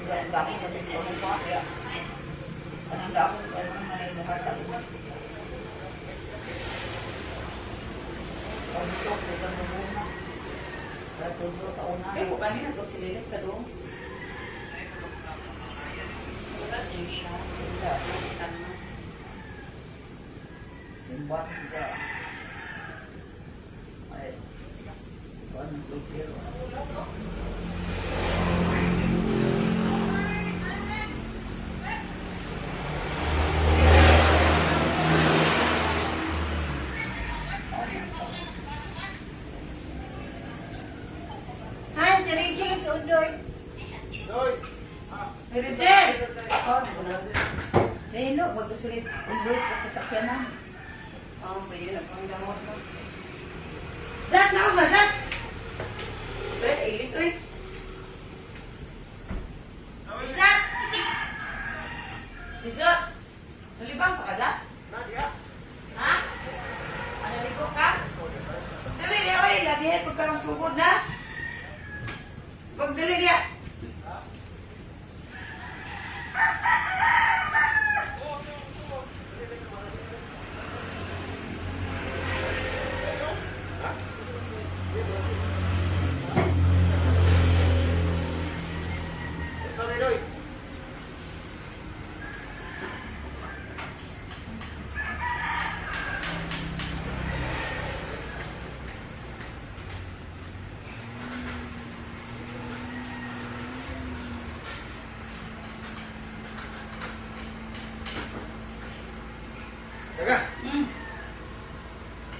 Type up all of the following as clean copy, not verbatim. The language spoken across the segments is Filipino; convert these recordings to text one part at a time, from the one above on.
Isang dami na din ko ng mga kaya. Anong dami ko ng mga inuhata ko. Ang ito, ito mo muna. Sa tubo, taon na. Kaya po kanina to sililit ka doon. Wala din siya. Wala. Masitan mas. Simbat siya. Ay. Ito ang nagpipiro. Han, si Rachel ang suundoy. Doy! Rachel! Nino, magdusulit. Undoy pa sa sakyanan. Oh, pwede na pang damot mo. Zat, naon na, Zat! Zat, ilis, uy. Zat! Zat! Nalibang pa ka, Zat? Nadia! Ha? Naligo ka? Dali, di, oy, labi, pagkarang sugod na. Pagdali, diya. Sorry, Doy! Teka!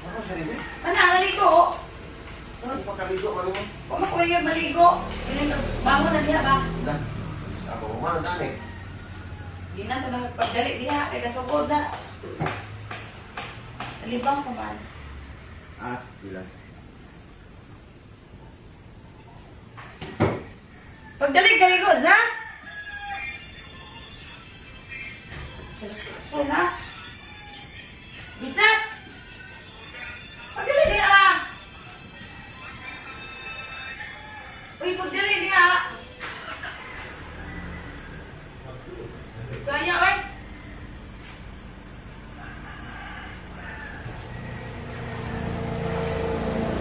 Ako siya rin eh. Ano, naligo? Ano pa kaligo ka naman? Kung makuha maligo, bangon na diya ba? Dah. Sa ako kumana dani. Di na ito nagpagdali diya, kaya kasugod na. Nalibang ko man. Ah, bilang. Pagdali-daligo, za? So na? Bicat! Pagdali diya ba? Uy, pagdali diya! Kaya, oy!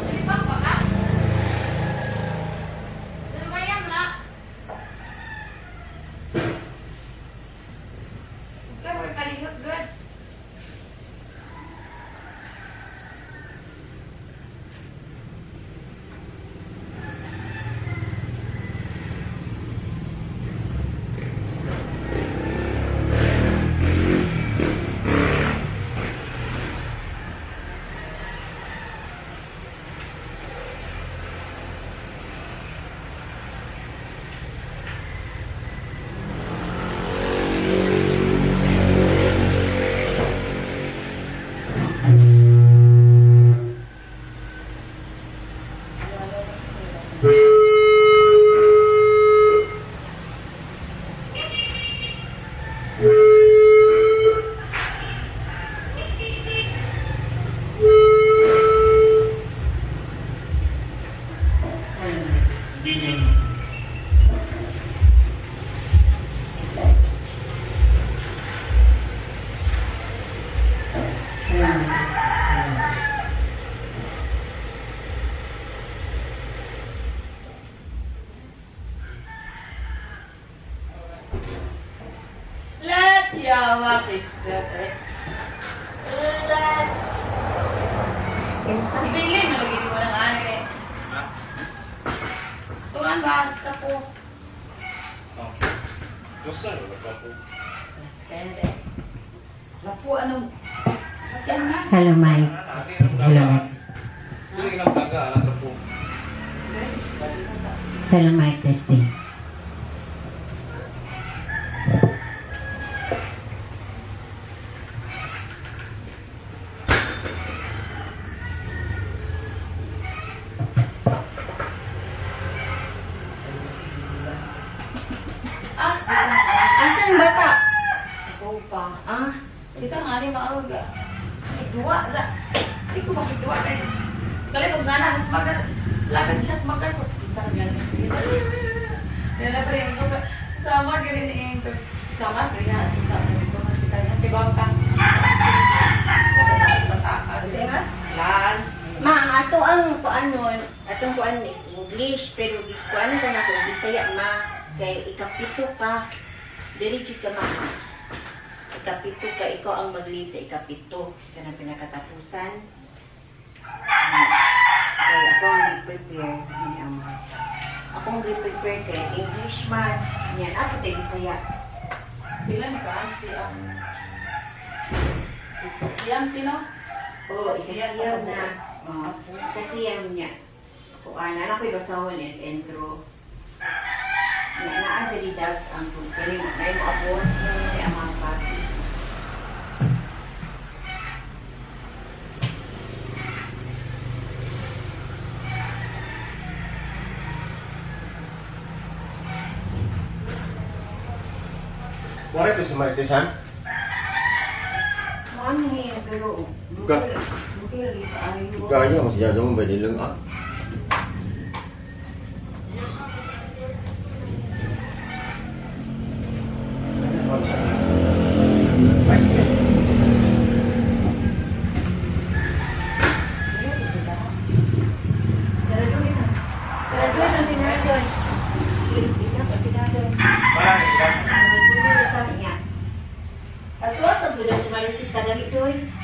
Nalibang pa ka? Nalmayang na? Kaya mo kalihot, good. Let's yawa kisa. Let's. Ibili na lagi mo ng ari. Ha? Tungan ba? Tapo. Oh. Dosa wala pa po. Kaya Lapo, anong... Sakyan na. Hello, Mike. Hello, Mike. Dili lang taga anak po. Hello, Mike. Testing. Asan yung bata? Ikaw pa. Ah, kita nga rin maaga. Dua, da. Hindi ko makidua kayo. Kali kung gana, has magan. Lagad niya, has magan ko. Kita nga rin. Kaya na pa rin. Sama ka rin eh. Sama ka rin natin sa ito. Kita niya, tibang ka. Kasi nga? Last. Ma, ang ato ang kuanon, atong kuanon is English, pero kuanon ka na kung Bisaya, ma, kay ikapito ka, diretso ka, ma. Ikapito ka, ikaw ang mag-lead sa ikapito. Ito na pinakatapusan. Kaya ako ang re-prepare, ni ama. Ako ang re-prepare kay English man. Yan, ako tayo Bisaya. Bilan ka? Siyam, Pino? Oo, isasiyam na. Kasiyam niya. Kuan, anak ko'y basahon and entro. Naan diri dags ang kaya mo kay mo abot ni amang pati. Wala ito si Maritesan? Ano ni pero Ka. mukil ayo. Kaya masih jauh ba nilang ah?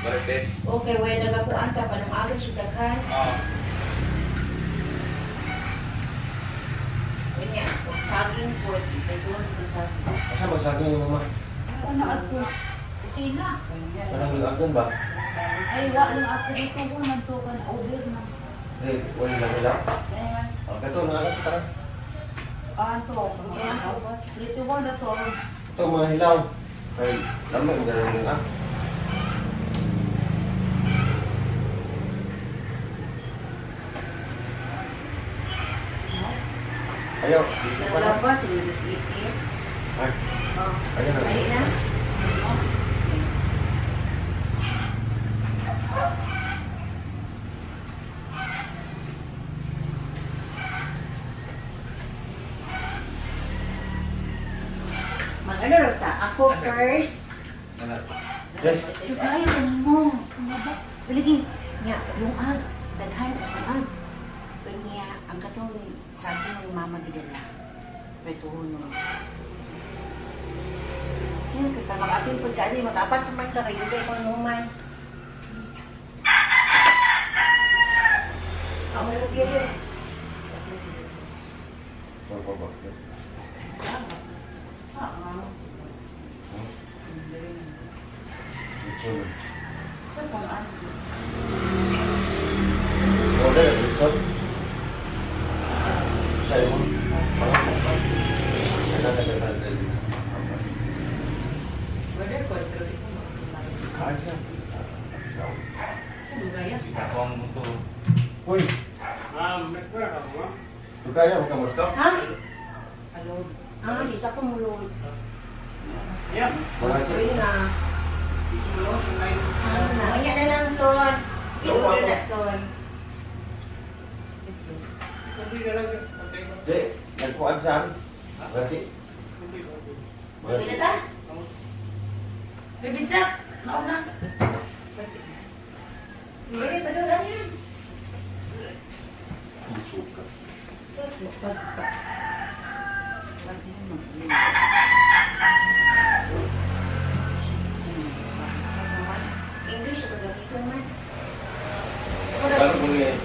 Marites. Okay, well, nagapuan ka pa ng agaw siya kan. Kanya, saging po, doon sa Asa magsaging yung mama? Ano ako? Kusina. Parang nag-agon ba? Ay, wala lang ako dito ko. Nagtukan over na. Eh, wala lang nila. Ayan. Ito, nangalat ka na. Anto. Ayan ako. Dito ko na to. Ito mga hilaw. Kaya lamang ang gano'n nila. Ayaw, dito pa na. wala pa, sinubos itis. Ay, Oh, ayun na. mali na. Mag-ano rin ta? Ako first. Yes. Ito tayo, mo. Biligi. Nga, yung ag. Daghan, yung ag. Kanya, ang katong sabi ng mama gidala. Pretuhon mo. Yan, kita mag-apin po ka. Mag-apas naman ka kayo kayo kung naman. Ako na sige. Apa ba? Lucu. Sa pangan. Boleh, betul. Saya pun malam. Ada. Wala ko. Pero ito mo. Kaya. Sa lugaya. Ako ang muto. Uy. Kaya mo ka muto? Ha? Hello. Ah, di sa kumulod. Mga Sorry na. Kanya na lang, son. Ito na, son. Dek, nagkuhan saan? Berarti. Sabi na ta? Bibidsak. Nauna. Hindi, padulan yan. Suka. Sus, pasuka. English, ako gawin ko naman. Kalau boleh.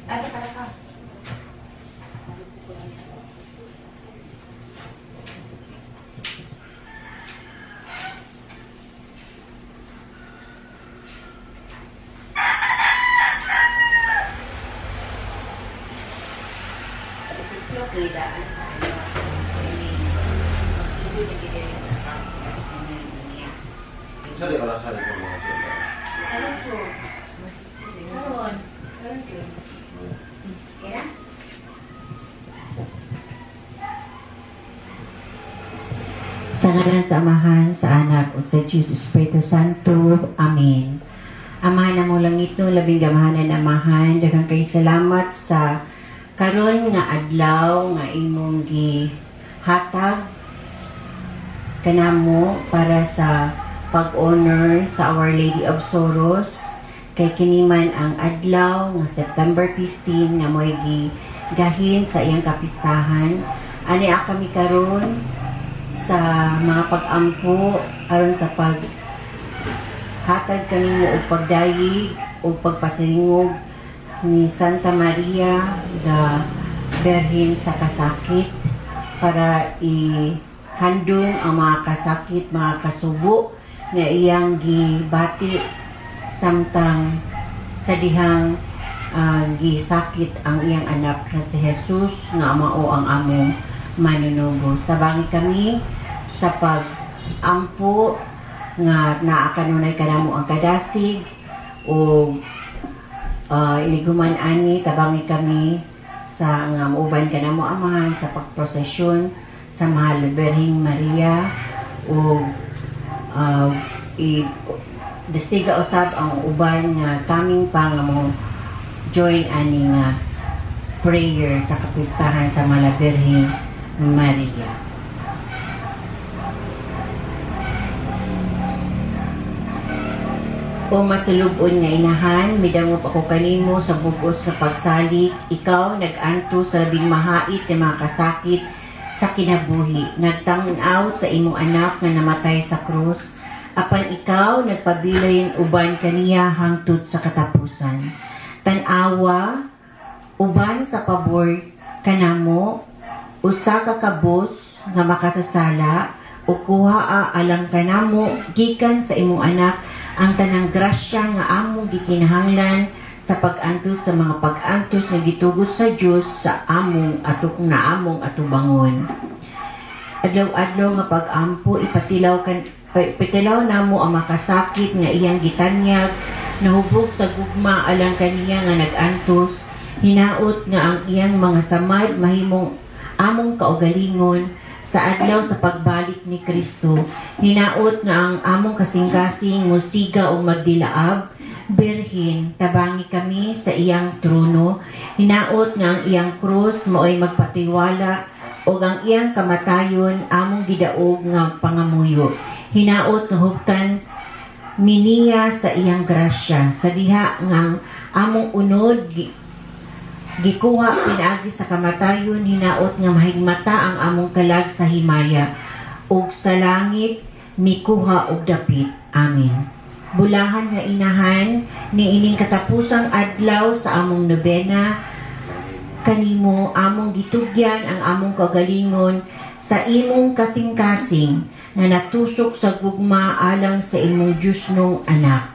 Ada para ka. Perbedaan sa ano. Ini magsugod na kita sa dunia. Bisa dia kalau saya mau ngajar. Alam ko, Karon. Karon yun. Kaya? Sa ngalan sa Amahan, sa Anak, ug sa Diyos Espiritu Santo. Amen. Amahan na mo langit no, labing gamahanan amahan, daghang kay salamat sa karon nga adlaw nga imong gihatag kanamo para sa pag-honor sa Our Lady of Sorrows. Kay kiniman ang adlaw nga September 15 nga mo'y gigahin sa iyang kapistahan. Ani kami karon sa mga pag-ampo aron sa hatag kanimo og pagdayig og pagpasilingog ni Santa Maria the Virgin sa kasakit para ihandong ang mga kasakit, mga kasubo nga iyang gibati samtang sa dihang gisakit ang iyang anak na si Jesus nga mao ang among manunubos. Tabangi kami sa pag-ampo nga naa kanunay kanamo ang kadasig o iniguman ani. Tabangi kami sa nga mauban kanamo amahan sa pagprosesyon sa Mahal Birhing Maria o desiga usab ang uban nga kaming pa nga mo join ani nga prayer sa kapistahan sa Mahal Birhing Maria. O masulubon nga inahan, midangop ako kanimo sa bugos na pagsalik. Ikaw nag-anto sa labing mahait na mga kasakit sa kinabuhi. Nagtangnaw sa imong anak na namatay sa krus. Apan ikaw nagpabilayin uban kaniya hangtod sa katapusan. Tanawa uban sa pabor kanamo, usa ka kabos nga makasasala o kuha alang kanamo gikan sa imong anak ang tanang grasya nga among gikinahanglan sa pag-antos sa mga pag-antos nga gitugot sa Dios sa among among atubangon. Adlaw-adlaw nga pag-ampo ipatilaw namo ang makasakit nga iyang gitanyag, nahubog sa gugma alang kaniya nga nag-antos, hinaot nga ang iyang mga samad mahimong among kaugalingon sa adlaw sa pagbalik ni Kristo. Hinaot nga ang among kasing-kasing musiga o magdilaab, Birhin, tabangi kami sa iyang trono. Hinaot nga ang iyang krus mao'y magpatiwala o ang iyang kamatayon among gidaog nga pangamuyo. Hinaot nga hugtan miniya sa iyang grasya. Sa diha nga among unod gikuha pinaagi sa kamatayon, hinaot nga mahigmata ang among kalag sa himaya ug sa langit mikuha og dapit. Amen. Bulahan nga inahan niining katapusang adlaw sa among nobena kanimo among gitugyan ang among kagalingon sa imong kasing-kasing na natusok sa gugma alang sa imong Diyos nung anak.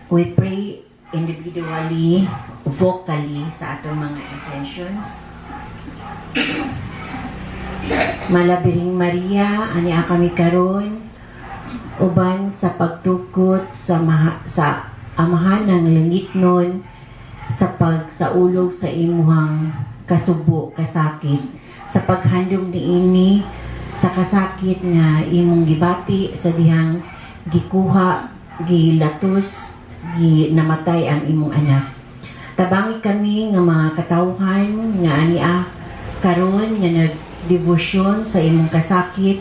We pray individually, vocally sa atong mga intentions. Malabiring Maria, ani kami karon uban sa pagtukot sa amahan ng langitnon sa pagsaulog sa imuhang kasubo, kasakit, sa paghandom niini sa kasakit nga imong gibati sa dihang gikuha, gilatos, namatay ang imong anak. Tabangi kami nga mga katawhan nga ania karon nga nagdebosyon sa imong kasakit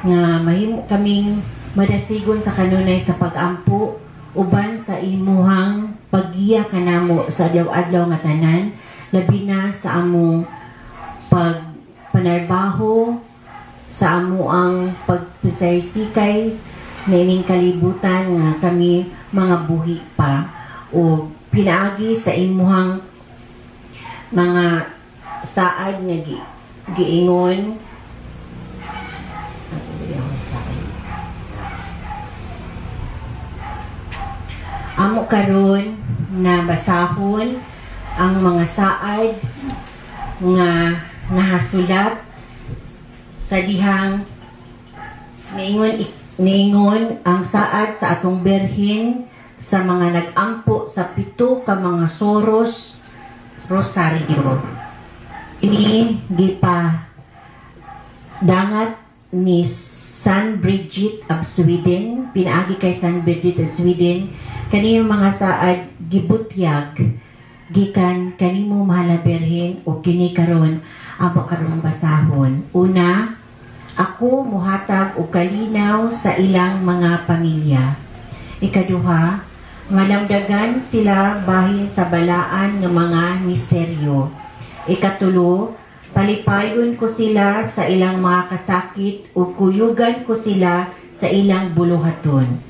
nga mahimo kaming madasigon sa kanunay sa pag-ampo uban sa imuhang paggiya kanamo sa adlaw-adlaw nga tanan, labi na sa among pagpanarbaho, sa amuang pagpisay-sikay na ining kalibutan nga kami mga buhi pa o pinaagi sa imuhang mga saad nga giingon amo karon na basahon ang mga saad nga nahasulat sa dihang naingon niingon ang saad sa atong berhin sa mga nag-ampo sa 7 ka mga soros rosaryo. Ini gipa dangat ni San Bridget of Sweden, pinaagi kay San Bridget of Sweden, kaniyong mga saad gibutyag gikan kanimo mahal berhin o kini karon amo karong basahon. Una, ako muhatag og kalinaw sa ilang mga pamilya. Ikaduha, malamdagan sila bahin sa balaan ng mga misteryo. Ikatulo, palipayon ko sila sa ilang mga kasakit o kuyugan ko sila sa ilang buluhaton.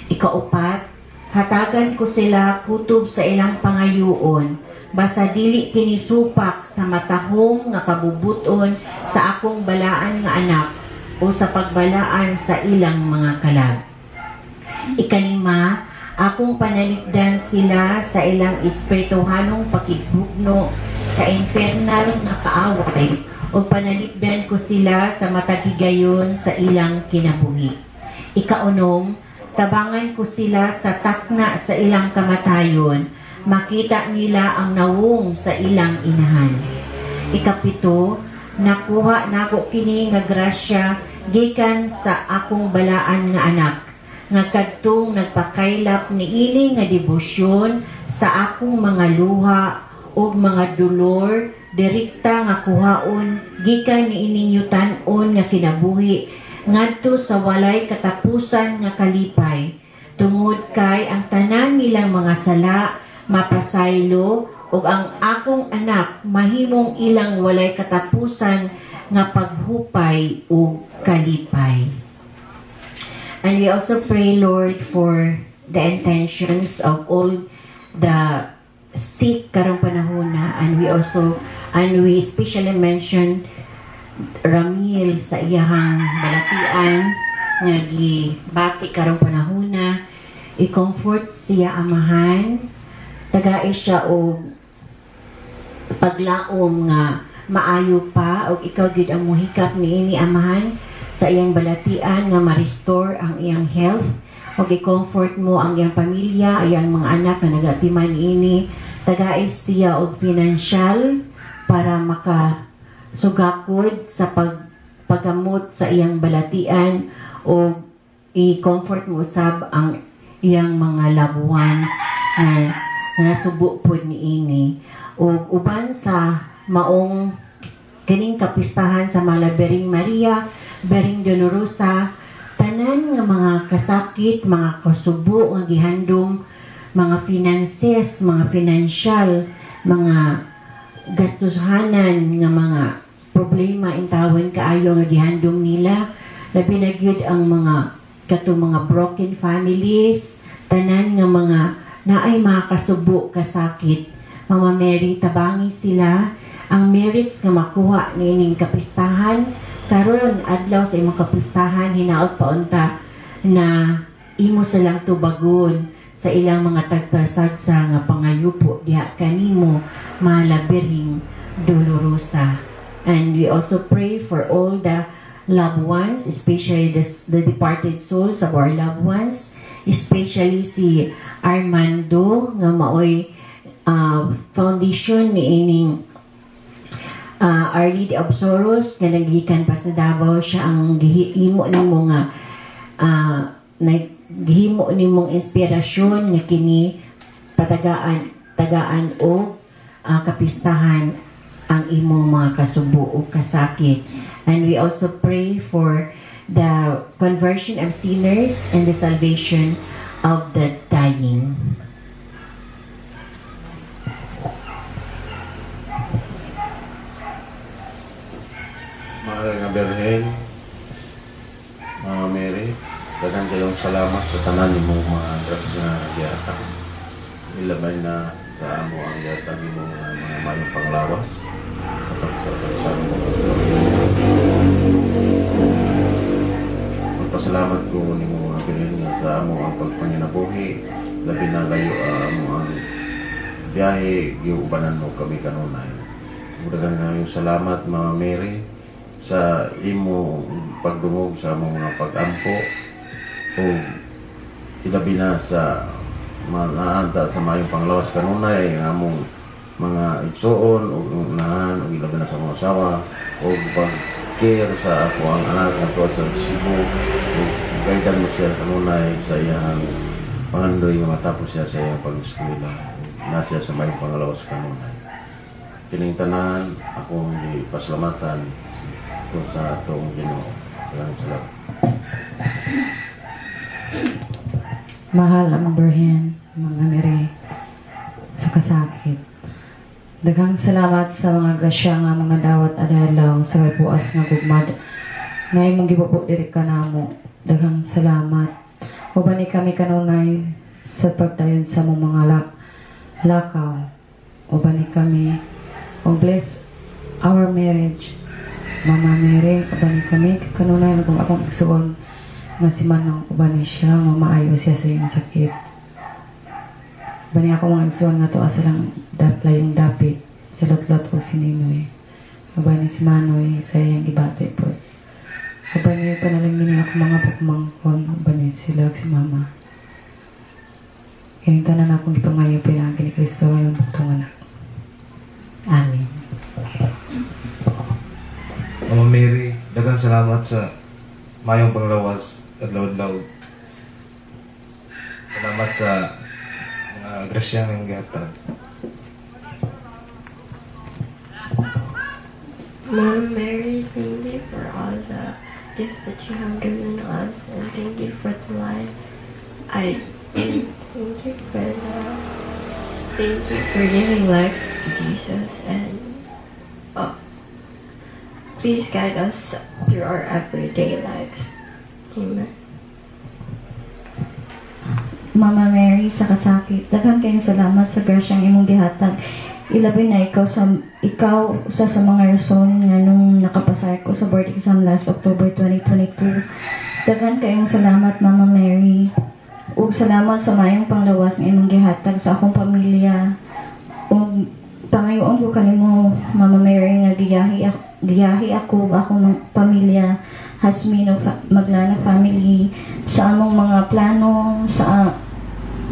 Ikaupat, hatagan ko sila kutob sa ilang pangayuon, basta dili kini supak sa matahong nga kabubuton sa akong balaan nga anak o sa pagbalaan sa ilang mga kalag. Ikalima, akong panaligdan sila sa ilang espirituhanong pakibugno sa infernal nga kaaway o panaligdan ko sila sa matagigayon sa ilang kinabuhi. Ikaunom, tabangan ko sila sa takna sa ilang kamatayon, makita nila ang nawong sa ilang inahan. Ikapito, nakuha nako kini nga grasya gikan sa akong balaan nga anak, nga kadtong nagpakaylap niini nga debosyon sa akong mga luha o mga dolor, direkta nga kuhaon gikan niining yutan-on nga kinabuhi ngadto sa walay katapusan nga kalipay, tungod kay ang tanan nilang mga sala mapasaylo ug ang akong anak mahimong ilang walay katapusan nga paghupay ug kalipay. And we also pray, Lord, for the intentions of all the sick karong panahona, and we especially mention Ramil sa iyahang balatian nga gibati karong panahona. I-comfort siya amahan, tagay siya og paglaom nga maayo pa og ikaw gid ang muhikap niini amahan sa iyang balatian nga ma-restore ang iyang health og i-comfort mo ang iyang pamilya, iyang mga anak na nagatiman niini. Tagay siya og financial para makasugakod sa paggamot sa iyang balatian o i-comfort mo usab ang iyang mga loved ones na nasubo pod niini. O uban sa maong kining kapistahan sa mga Bering Maria, Bering Dolorosa, tanan nga mga kasakit, mga kasubo nga gihandom, mga finances, mga financial, mga gastusanan nga mga problema intawon kaayo nga gihandom nila, labi na gyud ang mga katong mga broken families, tanan nga mga naay mga kasubo kasakit. Mama Mary, tabangi sila ang merits nga makuha niining kapistahan karon adlaw sa imong kapistahan, hinaot paunta na imo silang tubagon sa ilang mga tagtasagsa nga pangayupo diha kanimo mahal Birhing Dolorosa. And we also pray for all the loved ones, especially the departed souls of our loved ones, especially si Armando nga maoy foundation niining Our Lady of Sorrows nga naggikan pa sa Davao. Siya ang gihimo nimo nga naghimo nimong inspirasyon nga kini tagaan o kapistahan ang imong mga kasubo o kasakit. And we also pray for the conversion of sinners and the salvation of the dying. Mahal nga Berhen, Mama Mary, daghang kayong salamat sa tanan nimong mga grasya nga gihatag. Ilabay na sa amo ang gihatag imong mga mayong panglawas. Magpasalamat ko nimong mga Berhen sa amo ang pagpanginabuhi, labi na layo amo ang biyahe giubanan mo kami kanunay. Daghang kayong salamat Mama Mary sa imo pagdungog sa among mga pag-ampo o ilabi na sa manaanta sa mayong panglawas kanunay ang among mga igsoon o unahan o ilabi na sa mga asawa o pag-care sa ako ang anak na tuwa sa Cebu o gaidan mo siya kanunay sa iyang pangandoy nga matapos siya sa iyang pag-eskwela na siya sa mayong panglawas kanunay. Kining tanan akong ipaslamatan kung sa atong Ginoo. Salamat. Mahal ang berhen, mga Mary, sa kasakit. Daghang salamat sa mga grasya nga mga dawat adalaw sa may puas nga gugmad. Ngay mong gibubo diri ka namo. Daghang salamat. Uban ni kami kanunay sa pagdayon sa mong mga lakaw. Uban ni kami. O bless our marriage. Mama Mary, uban ni kami kanunay kung akong igsuon nga si Manong uban ni siya mamaayo siya sa iyong sakit. Uban ni ako mga igsuon nga to asa lang layong dapit sa lot-lot o sininoy. Uban ni si Manoy sa iyong gibate po. Uban ni panalangin ako mga pagmangkon. Uban ni sila si Mama. Kaya tanan akong ipangayo pinagin ni Kristo ngayong bugtong anak. Amen. Mama Mary, daghang salamat sa mayong panglawas at lawad-lawad. Salamat sa mga grasya ng gihatag. Mom Mary, thank you for all the gifts that you have given us, and thank you for the life. Thank you for giving life to Jesus, and please guide us through our everyday lives. Amen. Mama Mary, sa kasakit, daghang kayong salamat sa grasyang imong gihatag. Ilabi na ikaw sa mga rason nga nung nakapasar ko sa board exam last October 2022. Daghan kayong salamat, Mama Mary. Ug salamat sa mayong panglawas nga imong gihatag sa akong pamilya. Ug pangayoon ko kanimo, Mama Mary, nga giyahi ako akong pamilya, Hasmino Maglana family sa among mga plano sa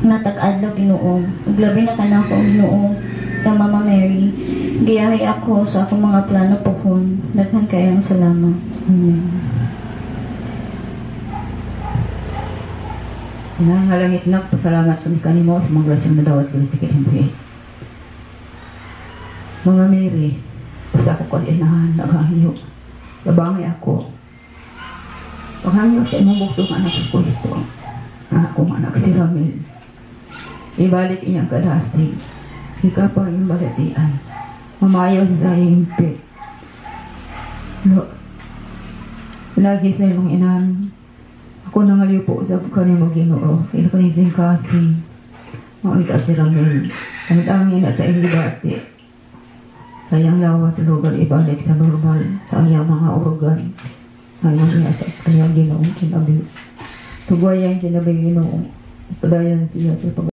natag-adlaw Ginoo. Ug labi na kanako Ginoo ka Mama Mary, giyahi ako sa akong mga plano pohon. Daghan kayong salamat. Amen. Nangalangit na, pasalamat kami kanimo sa mga grasyang nadawat ko sa kitang Mga Mary, basta ako kasinahan, naghahiyo. Labangay ako. Paghahiyo sa imong buktong anak sa Kristo, na akong anak si Ramil. Ibalik iyang kadastig. Ika pa yung balatian. Mamayaw sa impit. Lagi sa imong inan. Ako nangaliw po sa kanimo Ginoo. Ino kaniting kasi. Mga si Ramil. Ang na sa iyong libati. Sa iyang lawas lugar ibalik sa normal. Sa iyang mga organ. Ayaw niya sa kanyang Ginoong kinabi. Tugayan kinabi Ginoong. Padayan siya sa